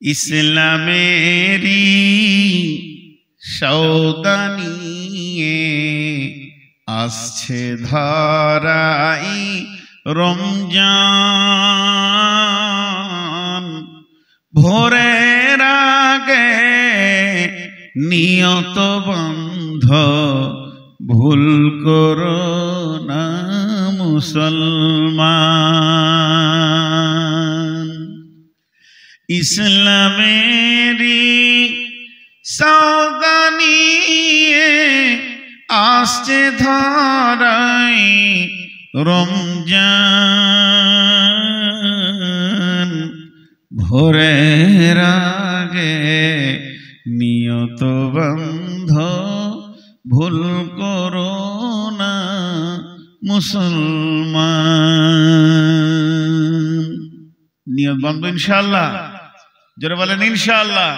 ইসলামেরি সওদা নিয়ে আসছে ধরাই রমজান। ভোরের আগে নিয়ত বন্ধ ভুল করো না মুসলমান। ইসলামেরি সওদা নিয়ে আসছে ধরাই রমজান। ভোরের আগে নিয়ত বন্ধ ভুল করো না মুসলমান। নিয়ত বন্ধ ইনশাআল্লাহ, জোরে বলেন ইনশাআল্লাহ।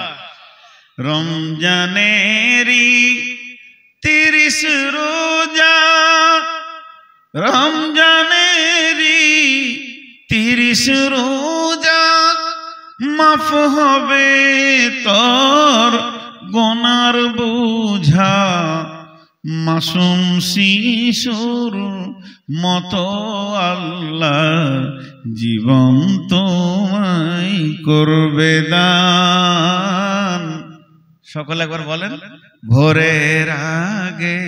রমজানেরি 30 রোজা, রমজানেরি 30 রোজা মাফ হবে তোর গুনার বোঝা। মাসুম শিশুর মতো আল্লাহ জীবন তোমায় করবে দান। সকলে একবার বলেন ভোরের আগে,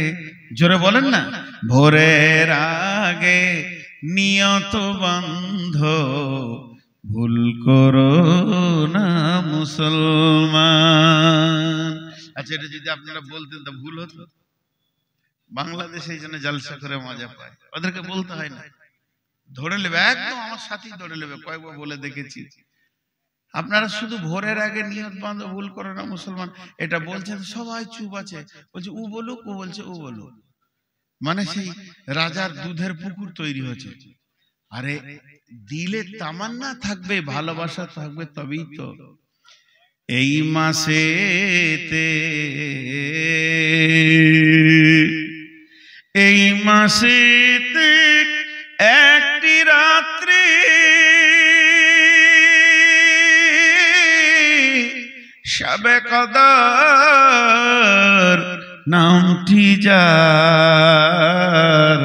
জোরে বলেন না, ভোরের আগে নিয়ত বন্ধ ভুল করো না মুসলমান। আচ্ছা, এটা যদি আপনারা বলতেন তো ভুল হতো। বাংলাদেশে এই জন্য জলসা করে মজা পায়, ওদেরকে বলতে হয় না, ধরে নেবে, একদম আমার সাথেই ধরে নেবে। কয়েকবার বলে দেখেছি। আপনারা শুধু ভোরের আগে নিয়ত বন্ধ ভুল করো না মুসলমান এটা বলছেন, সবাই চুপ আছে, বলছে ও বলুক, ও বলছে ও বলুক। মানে সেই রাজার দুধের পুকুর তৈরি হচ্ছে। আরে দিলে তামান্না থাকবে, ভালোবাসা থাকবে, তবেই তো। এই মাসেতে, এই মাসেতে একটি রাত্রি শবে কদর নামটি যার,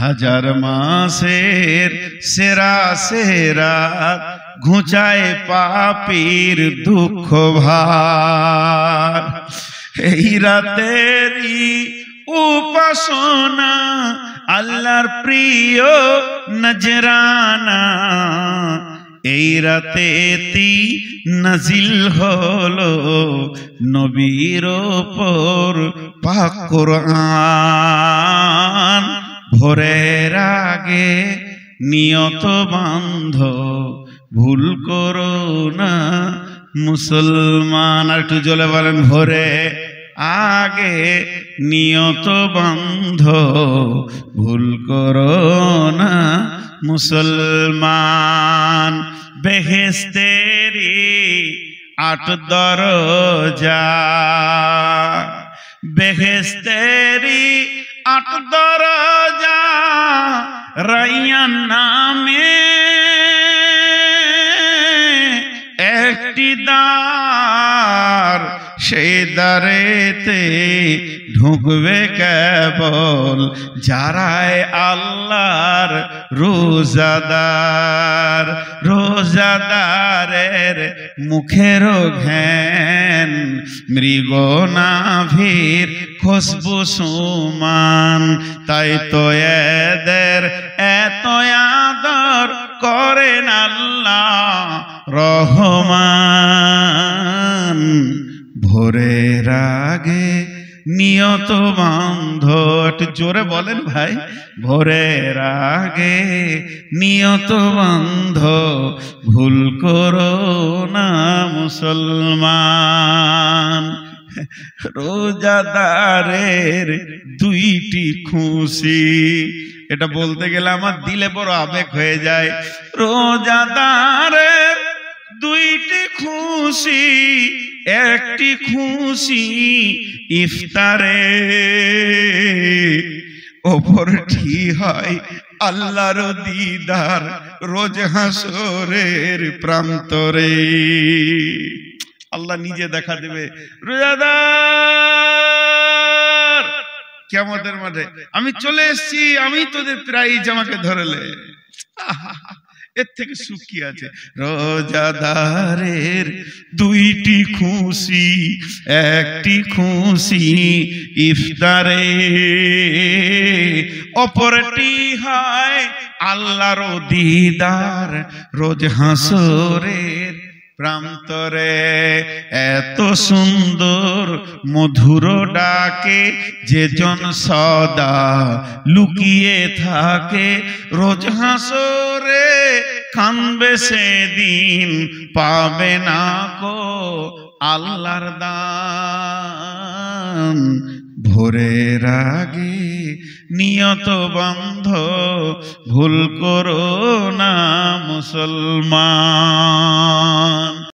হাজার মাসের সেরা সেরা ঘুচায় পাপীর দুঃখ ভার। এই রাতেরই উপাসনা আল্লাহর প্রিয় নজরানা। এই রাতেতি নাজিল হলো নবীর ওপর পাক কোরআন। ভোরের আগে নিয়ত বন্ধ ভুল করো না মুসলমান। আর একটু জোরে বলেন ভোরে আগে নিয়ত বন্ধ ভুল করো না মুসলমান। বেহেশতেরি 8 দরজা, বেহেশতেরি 8 দরজা, রাইয়ান নামে একটি দ্বার। সেই দ্বারেতে ঢুকবে কেবল যারাই আল্লাহর রোজাদার। রোজাদারের মুখেরও ঘ্যান মৃগ নাভির খুশবু সুমান। তাই তো এদের এত আদর করেন আল্লাহ রহমান। ভোরের আগে নিয়ত বন্ধ, একটু জোরে বলেন ভাই, ভোরের আগে নিয়ত বন্ধ ভুল করো না মুসলমান। রোজাদারের 2টি খুশি, এটা বলতে গেলে আমার দিলে বড় আবেগ হয়ে যায়। রোজাদারের 2টি খুশি, একটি খুশি ইফতারে, অপরটি হয় আল্লাহর দিদার রোজ হাসরের প্রান্তরে। আল্লাহ নিজে দেখা দেবে, রোজাদার কিয়ামতের মাঠে আমি চলে এসেছি, আমি তোদের প্রাইজ, আমাকে ধরলে। এর থেকে সুখ কি আছে? রোজাদারের দুইটি খুশি, একটি খুশি ইফতারে, অপরটি হয় আল্লাহর দিদার রোজ হাসরের প্রান্তরে। এত সুন্দর মধুর ডাকে যে জন সদা লুকিয়ে থাকে, রোজ হাসরে কানবে সেদিন পাবে না কো আল্লাহর দান। ভোরের আগে নিয়ত বন্ধ ভুল করো না মুসলমান।